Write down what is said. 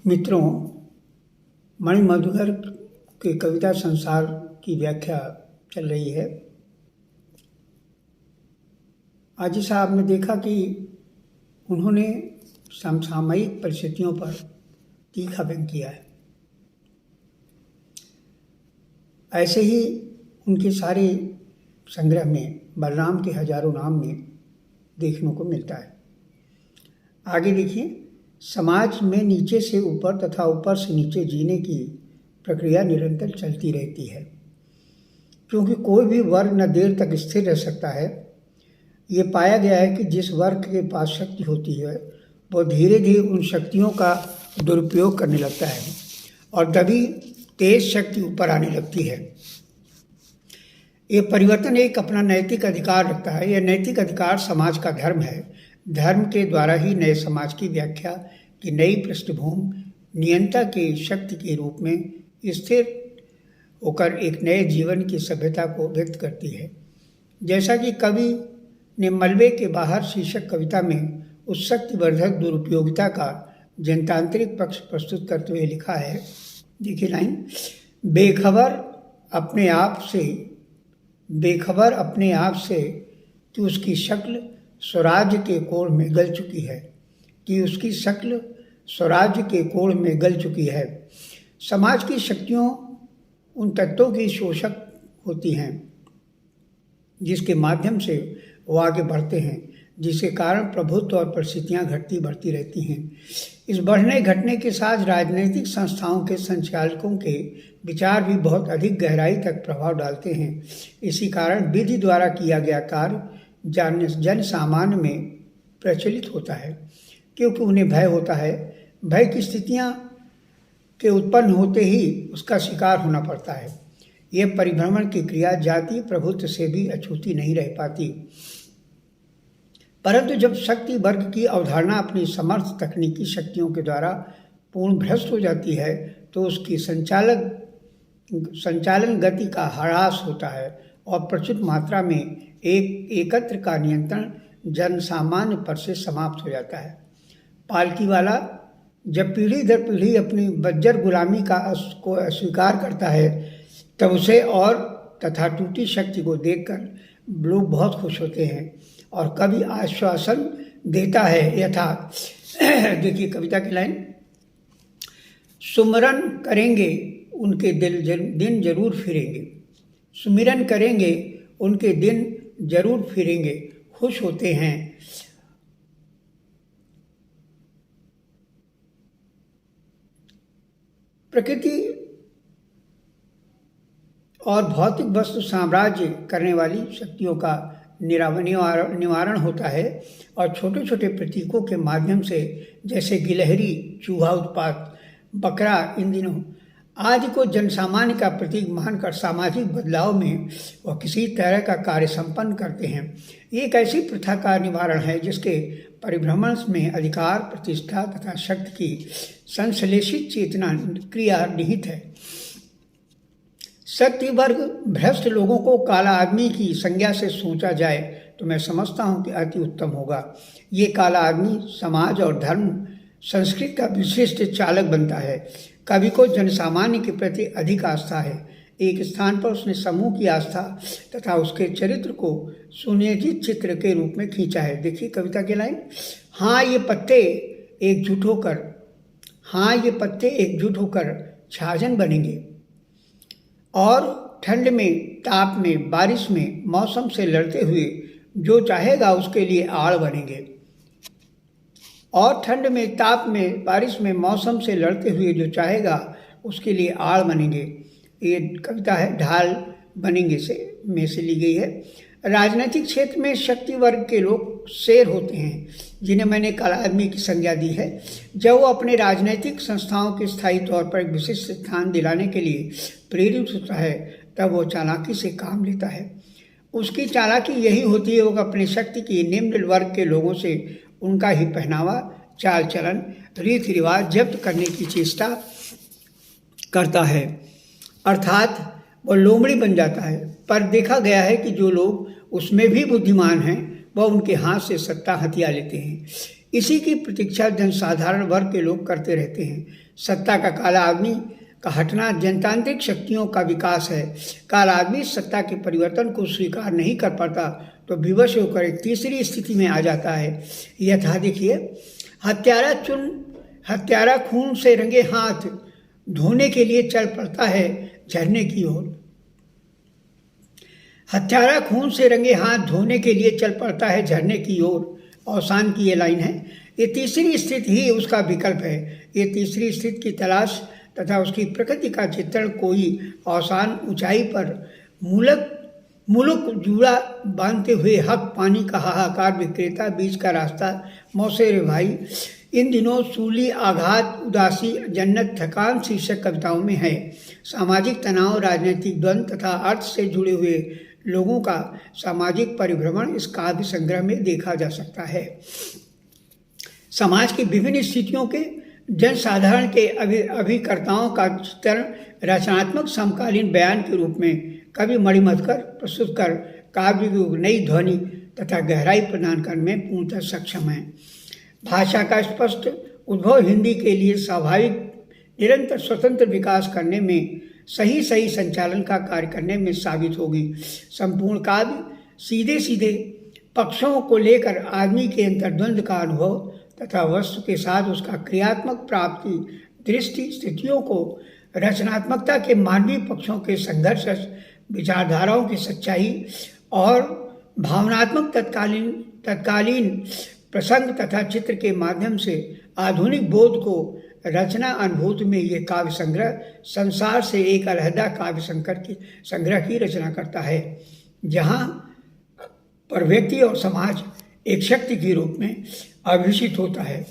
मित्रों, मणि मधुकर के कविता संसार की व्याख्या चल रही है। आजी साहब ने देखा कि उन्होंने समसामयिक परिस्थितियों पर तीखा व्यंग किया है। ऐसे ही उनके सारे संग्रह में बलराम के हजारों नाम में देखने को मिलता है। आगे देखिए, समाज में नीचे से ऊपर तथा ऊपर से नीचे जीने की प्रक्रिया निरंतर चलती रहती है, क्योंकि कोई भी वर्ग न देर तक स्थिर रह सकता है। ये पाया गया है कि जिस वर्ग के पास शक्ति होती है वो धीरे धीरे उन शक्तियों का दुरुपयोग करने लगता है और तभी तेज शक्ति ऊपर आने लगती है। ये परिवर्तन एक अपना नैतिक अधिकार रखता है। यह नैतिक अधिकार समाज का धर्म है। धर्म के द्वारा ही नए समाज की व्याख्या की नई पृष्ठभूमि नियंता के शक्ति के रूप में स्थिर होकर एक नए जीवन की सभ्यता को व्यक्त करती है। जैसा कि कवि ने मलबे के बाहर शीर्षक कविता में उस शक्तिवर्धक दुरुपयोगिता का जनतांत्रिक पक्ष प्रस्तुत करते हुए लिखा है। देखिए लाइन, बेखबर अपने आप से कि उसकी शक्ल स्वराज्य के कोण में गल चुकी है। समाज की शक्तियों उन तत्वों की शोषक होती हैं जिसके माध्यम से वो आगे बढ़ते हैं, जिसके कारण प्रभुत्व और परिस्थितियाँ बढ़ती रहती हैं। इस बढ़ने घटने के साथ राजनीतिक संस्थाओं के संचालकों के विचार भी बहुत अधिक गहराई तक प्रभाव डालते हैं। इसी कारण विधि द्वारा किया गया कार्य जन सामान्य में प्रचलित होता है, क्योंकि उन्हें भय होता है। भय की स्थितियाँ के उत्पन्न होते ही उसका शिकार होना पड़ता है। यह परिभ्रमण की क्रिया जातीय प्रभुत्व से भी अछूती नहीं रह पाती। परंतु जब शक्ति वर्ग की अवधारणा अपनी समर्थ तकनीकी शक्तियों के द्वारा पूर्ण भ्रष्ट हो जाती है तो उसकी संचालन गति का ह्रास होता है और प्रचुर मात्रा में एकत्र का नियंत्रण जन सामान्य पर से समाप्त हो जाता है। पालकी वाला जब पीढ़ी दर पीढ़ी अपनी बज्जर गुलामी को अस्वीकार करता है तब उसे और तथा टूटी शक्ति को देखकर लोग बहुत खुश होते हैं और कवि आश्वासन देता है यथा देखिए कविता की लाइन, सुमिरन करेंगे उनके दिन जरूर फिरेंगे। सुमिरन करेंगे उनके दिन जरूर फिरेंगे, खुश होते हैं। प्रकृति और भौतिक वस्तु साम्राज्य करने वाली शक्तियों का निवारण होता है और छोटे छोटे प्रतीकों के माध्यम से, जैसे गिलहरी, चूहा उत्पात, बकरा इन दिनों आदि को जनसामान्य का प्रतीक मानकर सामाजिक बदलाव में वह किसी तरह का कार्य संपन्न करते हैं। ये एक ऐसी प्रथा का निवारण है जिसके परिभ्रमण में अधिकार, प्रतिष्ठा तथा शक्ति की संश्लेषित चेतना क्रिया निहित है। शक्ति वर्ग भ्रष्ट लोगों को काला आदमी की संज्ञा से सोचा जाए तो मैं समझता हूँ कि अति उत्तम होगा। ये काला आदमी समाज और धर्म संस्कृति का विशिष्ट चालक बनता है। कवि को जनसामान्य के प्रति अधिक आस्था है। एक स्थान पर उसने समूह की आस्था तथा उसके चरित्र को सुनियोजित चित्र के रूप में खींचा है। देखिए कविता की लाइन, हाँ ये पत्ते एकजुट होकर छाजन बनेंगे और ठंड में, ताप में, बारिश में मौसम से लड़ते हुए जो चाहेगा उसके लिए आड़ बनेंगे। और ठंड में, ताप में, बारिश में मौसम से लड़ते हुए जो चाहेगा उसके लिए आड़ बनेंगे। ये कविता है ढाल बनेंगे में से ली गई है। राजनीतिक क्षेत्र में शक्ति वर्ग के लोग शेर होते हैं, जिन्हें मैंने काला आदमी की संज्ञा दी है। जब वो अपने राजनीतिक संस्थाओं के स्थायी तौर पर एक विशिष्ट स्थान दिलाने के लिए प्रेरित होता है तब वो चालाकी से काम लेता है। उसकी चालाकी यही होती है, वो अपनी शक्ति की निम्न वर्ग के लोगों से उनका ही पहनावा, चाल चलन, रीति रिवाज जब्त करने की चेष्टा करता है, अर्थात वह लोमड़ी बन जाता है। पर देखा गया है कि जो लोग उसमें भी बुद्धिमान हैं वह उनके हाथ से सत्ता हथिया लेते हैं। इसी की प्रतीक्षा जनसाधारण वर्ग के लोग करते रहते हैं। सत्ता का काला आदमी का हटना जनतांत्रिक शक्तियों का विकास है। काला आदमी सत्ता के परिवर्तन को स्वीकार नहीं कर पाता तो विवश होकर एक तीसरी स्थिति में आ जाता है। यथा देखिए, हत्यारा खून से रंगे हाथ धोने के लिए चल पड़ता है झरने की ओर। हत्यारा खून से रंगे हाथ धोने के लिए चल पड़ता है झरने की ओर। अवसान की ये लाइन है। ये तीसरी स्थिति ही उसका विकल्प है। ये तीसरी स्थिति की तलाश तथा उसकी प्रकृति का चित्रण कोई अवसान ऊंचाई पर मुलुक जूड़ा बांधते हुए हक पानी का हाहाकार विक्रेता बीच का रास्ता मौसे रे भाई इन दिनों सूली आघात उदासी जन्नत थकान शीर्षक कविताओं में है। सामाजिक तनाव, राजनीतिक द्वंद्व तथा अर्थ से जुड़े हुए लोगों का सामाजिक परिभ्रमण इस काव्य संग्रह में देखा जा सकता है। समाज की विभिन्न स्थितियों के जनसाधारण के अभिकर्ताओं का चित्रण रचनात्मक समकालीन बयान के रूप में कवि मणिमथकर प्रस्तुत कर काव्य को नई ध्वनि तथा गहराई प्रदान करने में पूर्णतः सक्षम है। भाषा का स्पष्ट उद्भव हिंदी के लिए स्वाभाविक निरंतर स्वतंत्र विकास करने में सही संचालन का कार्य करने में साबित होगी। संपूर्ण काव्य सीधे सीधे पक्षों को लेकर आदमी के अंतर्द्वंद का अनुभव तथा वस्तु के साथ उसका क्रियात्मक प्राप्ति दृष्टि स्थितियों को रचनात्मकता के मानवीय पक्षों के संघर्ष, विचारधाराओं की सच्चाई और भावनात्मक तत्कालीन प्रसंग तथा चित्र के माध्यम से आधुनिक बोध को रचना अनुभूति में ये काव्य संग्रह संसार से एक अलहदा काव्य संग्रह की रचना करता है, जहाँ पर व्यक्ति और समाज एक शक्ति के रूप में अभिषित होता है।